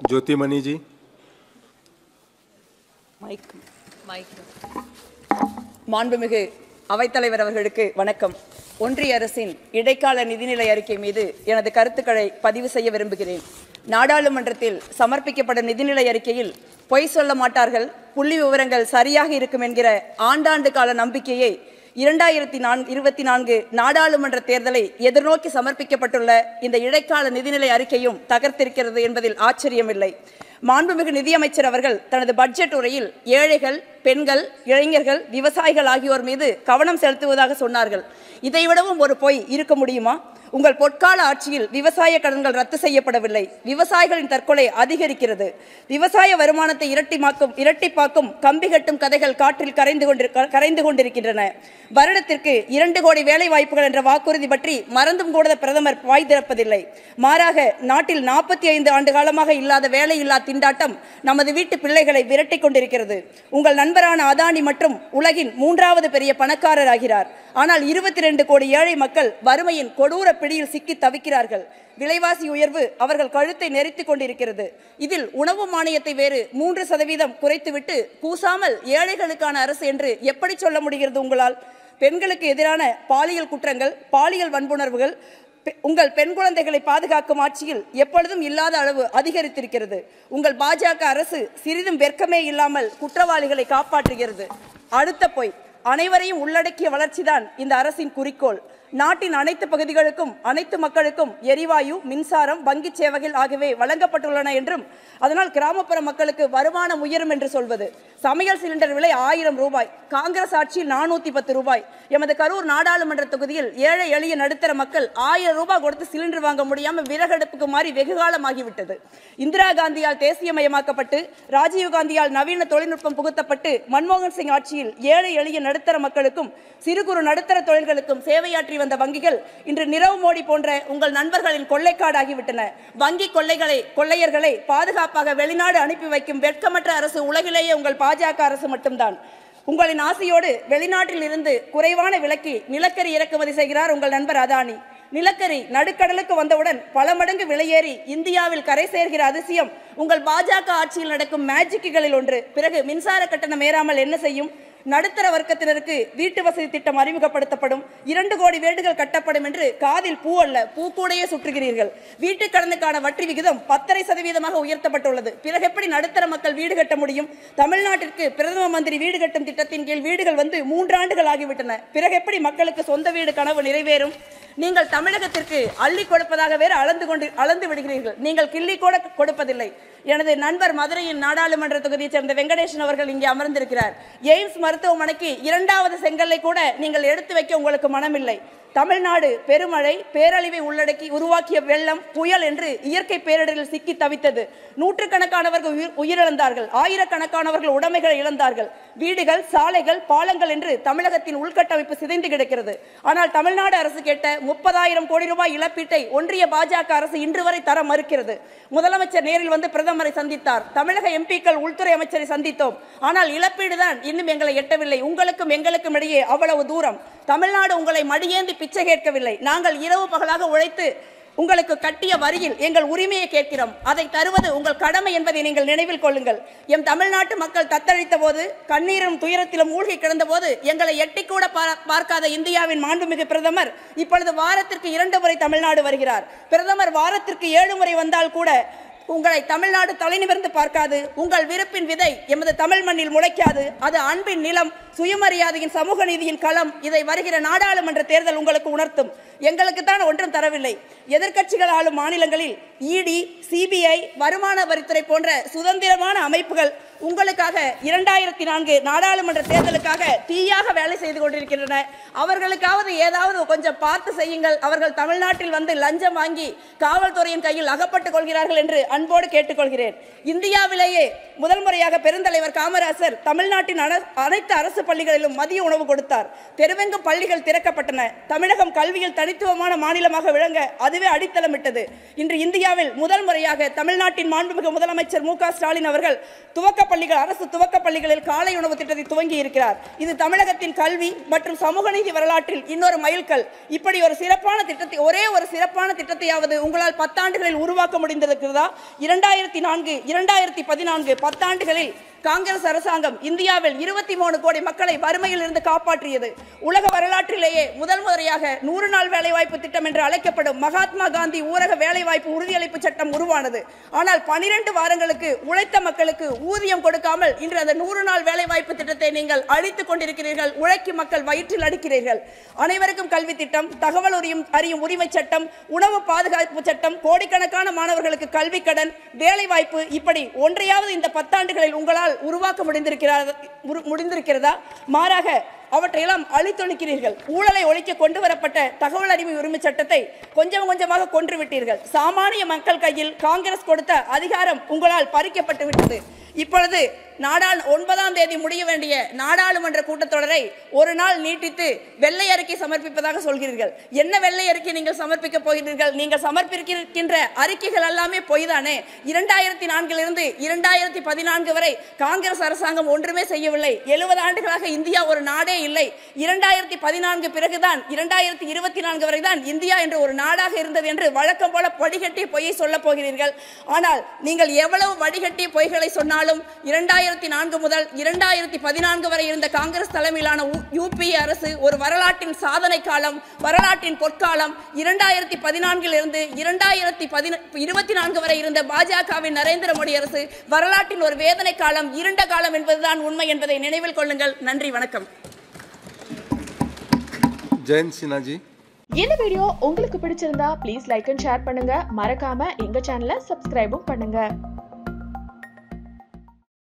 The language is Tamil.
ज्योतिमणि जी மாண்புமிகு அவைத்தலைவர் அவர்களுக்கு வணக்கம். ஒன்றிய அரசின் இடைக்கால நிதிநிலை அறிக்கை மீது எனது கருத்துக்களை பதிவு செய்ய விரும்புகிறேன். நாடாளுமன்றத்தில் சமர்ப்பிக்கப்படும் நிதிநிலை அறிக்கையில் பொய் சொல்ல மாட்டார்கள், புள்ளி விவரங்கள் சரியாக இருக்கும் என்கிற ஆண்டாண்டு கால நம்பிக்கையை 2024 நாடாளுமன்ற தேர்தலை எதிர்நோக்கி சமர்ப்பிக்கப்பட்டுள்ள இந்த இடைக்கால நிதிநிலை அறிக்கையும் தகர்த்திருக்கிறது என்பதில் ஆச்சரியமில்லை. மாண்புமிகு நிதியமைச்சர் அவர்கள் தனது பட்ஜெட் உரையில் ஏழைகள், பெண்கள், இளைஞர்கள், விவசாயிகள் ஆகியோர் மீது கவனம் செலுத்துவதாக சொன்னார்கள். இதைவிடவும் ஒரு பொய் இருக்க முடியுமா? உங்கள் பொற்கால ஆட்சியில் விவசாய கடன்கள் ரத்து செய்யப்படவில்லை. விவசாயிகளின் தற்கொலை அதிகரிக்கிறது. விவசாய வருமானத்தை இரட்டிப்பாக்கும் கம்பி கட்டும் கதைகள் காற்றில் கரைந்து கொண்டிருக்கின்றன. வருடத்திற்கு 2 கோடி வேலை வாய்ப்புகள் என்ற வாக்குறுதி பற்றி மறந்தும் கூட பிரதமர் வாய் திறப்பதில்லை. மாறாக நாட்டில் 45 ஆண்டு காலமாக இல்லாத வேலையில்லா திண்டாட்டம் நமது வீட்டு பிள்ளைகளை விரட்டி கொண்டிருக்கிறது. உங்கள் நண்பரான அதானி மற்றும் உலகின் 3வது பெரிய பணக்காரர் ஆகிறார். ஆனால் 22 கோடி ஏழை மக்கள் வறுமையின் கொடூர பிடியில் சிக்கி தவிக்கிறார்கள். விலைவாசி உயர்வு அவர்கள் கழுத்தை நெரித்துக் கொண்டிருக்கிறது. இதில் உணவு மானியத்தை வேறு 3% குறைத்துவிட்டு கூசாமல் ஏழைகளுக்கான அரசு என்று எப்படி சொல்ல முடிகிறது உங்களால்? பெண்களுக்கு எதிரான பாலியல் குற்றங்கள், பாலியல் வன்புணர்வுகள் உங்கள் பெண் குழந்தைகளை பாதுகாக்கும் ஆட்சியில் எப்பொழுதும் இல்லாத அளவு அதிகரித்திருக்கிறது. உங்கள் பாஜக அரசு சிறிதும் வெட்கமே இல்லாமல் குற்றவாளிகளை காப்பாற்றுகிறது. அடுத்த பொய், அனைவரையும் உள்ளடக்கிய வளர்ச்சிதான் இந்த அரசின் குறிக்கோள். நாட்டின் அனைத்து பகுதிகளுக்கும் அனைத்து மக்களுக்கும் எரிவாயு, மின்சாரம், வங்கி சேவைகள் ஆகியவை வழங்கப்பட்டுள்ளன என்றும் அதனால் கிராமப்புற மக்களுக்கு வருமானம் உயரும் என்று சொல்வது. சமையல் சிலிண்டர் விலை 1000 ரூபாய், காங்கிரஸ் ஆட்சியில் 410 ரூபாய். எமது கரூர் நாடாளுமன்ற தொகுதியில் ஏழை எளிய நடுத்தர மக்கள் 1000 ரூபாய் கொடுத்து சிலிண்டர் வாங்க முடியாமல் விறகடுப்புக்கு மாறி வெகுகாலமாகிவிட்டது. இந்திரா காந்தியால் தேசியமயமாக்கப்பட்டு ராஜீவ்காந்தியால் நவீன தொழில்நுட்பம் புகுத்தப்பட்டு மன்மோகன் சிங் ஆட்சியில் ஏழை எளிய நடுத்தர மக்களுக்கும் சிறு குறு நடுத்தர தொழில்களுக்கும் சேவையாற்றி வந்த வங்கிகள் இன்று நிரவ் மோடி போன்ற உங்கள் நண்பர்களின் கொள்ளைக்காடாகிவிட்டன. வங்கி கொள்ளையர்களை பாதுகாப்பாக வெளிநாடு அனுப்பி வைக்கும் வெட்கமற்ற அரசு உலகிலேயே உங்கள் பாஜக அரசு மட்டும்தான். உங்களின் ஆசையோடு வெளிநாட்டில் இருந்து குறைவான விலைக்கு நிலக்கரி இறக்குமதி செய்கிறார் உங்கள் நண்பர் அதானி. நிலக்கரி நடுக்கடலுக்கு வந்தவுடன் பல மடங்கு விலையேறி இந்தியாவில் கரை சேர்கிற அதிசயம் உங்கள் பாஜக ஆட்சியில் நடக்கும் மேஜிக்குகளில் ஒன்று. பிறகு மின்சார கட்டணம் ஏறாமல் என்ன செய்யும்? நடுத்தர வர்க்கத்தினருக்கு வீட்டு வசதி திட்டம் அறிமுகப்படுத்தப்படும், 2 கோடி வீடுகள் கட்டப்படும் என்று காதில் பூ அல்ல பூக்கூடையே சுற்றுகிறீர்கள். வீட்டு கடனுக்கான வட்டி விகிதம் 10% உயர்த்தப்பட்டுள்ளது. பிறகு எப்படி நடுத்தர மக்கள் வீடு கட்ட முடியும்? தமிழ்நாட்டிற்கு பிரதம மந்திரி வீடு கட்டும் திட்டத்தின் கீழ் வீடுகள் வந்து 3 ஆண்டுகள் ஆகிவிட்டன. பிறகு எப்படி மக்களுக்கு சொந்த வீடு கனவு நிறைவேறும்? நீங்கள் தமிழகத்திற்கு அள்ளி கொடுப்பதாக வேறு அளந்து விடுகிறீர்கள். நீங்கள் கிள்ளி கூட கொடுப்பதில்லை. எனது நண்பர் மதுரையின் நாடாளுமன்ற தொகுதியைச் சேர்ந்த வெங்கடேசன் அவர்கள் இங்கே அமர்ந்திருக்கிறார். எய்ம்ஸ் மருத்துவமனைக்கு 2வது செங்கல்லை கூட நீங்கள் எடுத்து வைக்க உங்களுக்கு மனமில்லை. தமிழ்நாடு பெருமழை, பேரழிவை உள்ளடக்கி உருவாக்கிய வெள்ளம், புயல் என்று இயற்கை பேரிடரில் சிக்கி தவித்தது. நூற்றுக்கணக்கானவர்கள் உயிரிழந்தார்கள், ஆயிரக்கணக்கானவர்கள் உடைமைகளை இழந்தார்கள். வீடுகள், சாலைகள், பாலங்கள் என்று தமிழகத்தின் உள்கட்டமைப்பு சிதைந்து கிடக்கிறது. ஆனால் தமிழ்நாடு அரசு கேட்ட 30,000 கோடி ரூபாய் இழப்பீட்டை ஒன்றிய பாஜக அரசு இன்று வரை தர மறுக்கிறது. முதலமைச்சர் நேரில் வந்து பிரதமரை சந்தித்தார். தமிழக எம்பிக்கள் உள்துறை அமைச்சரை சந்தித்தோம். ஆனால் இழப்பீடு தான் இன்னும் எங்களை எட்டவில்லை. உங்களுக்கும் எங்களுக்கும் இடையே அவ்வளவு தூரம். தமிழ்நாடு உங்களை மடியேந்தி பிச்சை கேட்கவில்லை. நாங்கள் இரவு பகலாக உழைத்து உங்களுக்கு கட்டிய வரியில் எங்கள் உரிமையை கேட்கிறோம். அதை தருவது உங்கள் கடமை என்பதை நீங்கள் நினைவில் கொள்ளுங்கள். எம் தமிழ்நாட்டு மக்கள் தத்தளித்த போது, கண்ணீரும் துயரத்திலும் மூழ்கி கிடந்த போது எங்களை எட்டி கூட பார்க்காத இந்தியாவின் மாண்புமிகு பிரதமர் இப்பொழுது வாரத்திற்கு 2 முறை தமிழ்நாடு வருகிறார். பிரதமர் வாரத்திற்கு 7 முறை வந்தால் கூட உங்களை தமிழ்நாடு தலைநிமிர்ந்து பார்க்காது. உங்கள் விருப்பின் விதை எமது தமிழ் மண்ணில் முளைக்காது. அது அன்பின் நிலம், சுயமரியாதையின், சமூக நீதியின் களம். இதை வருகிற நாடாளுமன்ற தேர்தல் உங்களுக்கு உணர்த்தும். எங்களுக்கு தான் ஒன்றும் தரவில்லை. எதிர்க்கட்சிகள் ஆளும் மாநிலங்களில் இடி, சிபிஐ, வருமான வரித்துறை போன்ற சுதந்திரமான அமைப்புகள் உங்களுக்காக 2004 நாடாளுமன்ற தேர்தலுக்காக தீயாக வேலை செய்து கொண்டிருக்கின்றன. அவர்களுக்காவது ஏதாவது கொஞ்சம் பார்த்து செய்யுங்கள். அவர்கள் தமிழ்நாட்டில் வந்து லஞ்சம் வாங்கி காவல்துறையின் கையில் அகப்பட்டுக் கொள்கிறார்கள் என்று அன்போடு கேட்டுக்கொள்கிறேன். இந்தியாவிலேயே முதல் முறையாக பெருந்தலைவர் காமராசர் தமிழ்நாட்டின் அனைத்து அரசு பள்ளிகளிலும் மதிய உணவு கொடுத்தார். தெருவெங்கும் பள்ளிகள் திறக்கப்பட்டன. தமிழகம் கல்வியில் தனித்துவமான மாநிலமாக விளங்க அதுவே அடித்தளமிட்டது. இன்று இந்தியாவில் முதல் முறையாக தமிழ்நாட்டின் மாண்புமிகு முதலமைச்சர் மு.க. ஸ்டாலின் அவர்கள் அரசு துவக்க பள்ளிகளில் காலை உணவு திட்டத்தை துவங்கி இருக்கிறார். இது தமிழகத்தின் கல்வி மற்றும் சமூக நீதி வரலாற்றில் இன்னொரு மைல்கல். இப்படி ஒரு சிறப்பான திட்டத்தை, ஒரே ஒரு சிறப்பான திட்டத்தையாவது உங்களால் 10 ஆண்டுகளில் உருவாக்க முடிந்திருக்கிறதா? 2004, 2014 10 ஆண்டுகளில் காங்கிரஸ் அரசாங்கம் இந்தியாவில் 23 கோடி மக்களை வறுமையில் இருந்து காப்பாற்றியது. உலக வரலாற்றிலேயே முதல் முறையாக 100 நாள் வேலைவாய்ப்பு திட்டம் என்று அழைக்கப்படும் மகாத்மா காந்தி ஊரக வேலைவாய்ப்பு உறுதியளிப்பு சட்டம் உருவானது. ஆனால் 12 வாரங்களுக்கு உழைத்த மக்களுக்கு ஊதியம் கொடுக்காமல் இன்று அந்த 100 நாள் வேலைவாய்ப்பு திட்டத்தை நீங்கள் அழித்துக் கொண்டிருக்கிறீர்கள். உழைக்கும் மக்கள் வயிற்றில் அடிக்கிறீர்கள். அனைவருக்கும் கல்வி திட்டம், தகவல் அறியும் உரிமை சட்டம், உணவு பாதுகாப்பு சட்டம், கோடிக்கணக்கான மாணவர்களுக்கு கல்வி கடன், வேலைவாய்ப்பு, இப்படி ஒன்றையாவது இந்த 10 ஆண்டுகளில் உங்களால் உருவாக்க முடிந்திருக்கிறதா? மாறாக அவற்றையெல்லாம் அழித்தொழிக்கிறீர்கள். ஊழலை ஒழிக்க கொண்டு வரப்பட்ட தகவல் அறிவு உரிமை சட்டத்தை கொஞ்சம் கொஞ்சமாக கொன்றுவிட்டீர்கள். சாமானிய மக்கள் கையில் காங்கிரஸ் கொடுத்த அதிகாரம் உங்களால் பறிக்கப்பட்டு விட்டது. இப்பொழுது 9ஆம் தேதி முடிய வேண்டிய நாடாளுமன்ற கூட்டத்தொடரை ஒரு நாள் நீட்டித்து வெள்ளை அறிக்கை சமர்ப்பிப்பதாக சொல்கிறீர்கள். என்ன வெள்ளை அறிக்கை நீங்கள் சமர்ப்பிக்க போகிறீர்கள்? நீங்கள் சமர்ப்பிக்கின்ற அறிக்கைகள் எல்லாமே பொய்தானே. 2004 இருந்து 2014 வரை காங்கிரஸ் அரசாங்கம் ஒன்றுமே செய்யவில்லை. 70 ஆண்டுகளாக இந்தியா ஒரு நாடே இல்லை. 2014 பிறகுதான் 2024 வரை தான் இந்தியா என்ற ஒரு நாடாக இருந்தது என்று வழக்கம் போல வடிகட்டிய பொய்யை சொல்ல போகிறீர்கள். ஆனால் நீங்கள் எவ்வளவு வடிகட்டிய பொய்களை சொன்னாலும் 2004 முதல் 2014 வரை இருந்த காங்கிரஸ் தலைமையிலான யூபி அரசு ஒரு வரலாற்றின் சாதனை காலம், வரலாற்றின் பொற்காலம். 2014 இருந்து 2024 வரை இருந்த பாஜகவின் நரேந்திர மோடி அரசு வரலாற்றின் ஒரு வேதனை காலம், இருண்ட காலம் என்பதுதான் உண்மை என்பதை நினைவில் கொள்ளுங்கள். நன்றி, வணக்கம். ஜெயந்த் சின்ஹாஜி. இந்த வீடியோ உங்களுக்கு பிடிச்சிருந்தா ப்ளீஸ் லைக் அண்ட் ஷேர் பண்ணுங்க. மறக்காம எங்க சேனலை சப்ஸ்கிரைபும் பண்ணுங்க.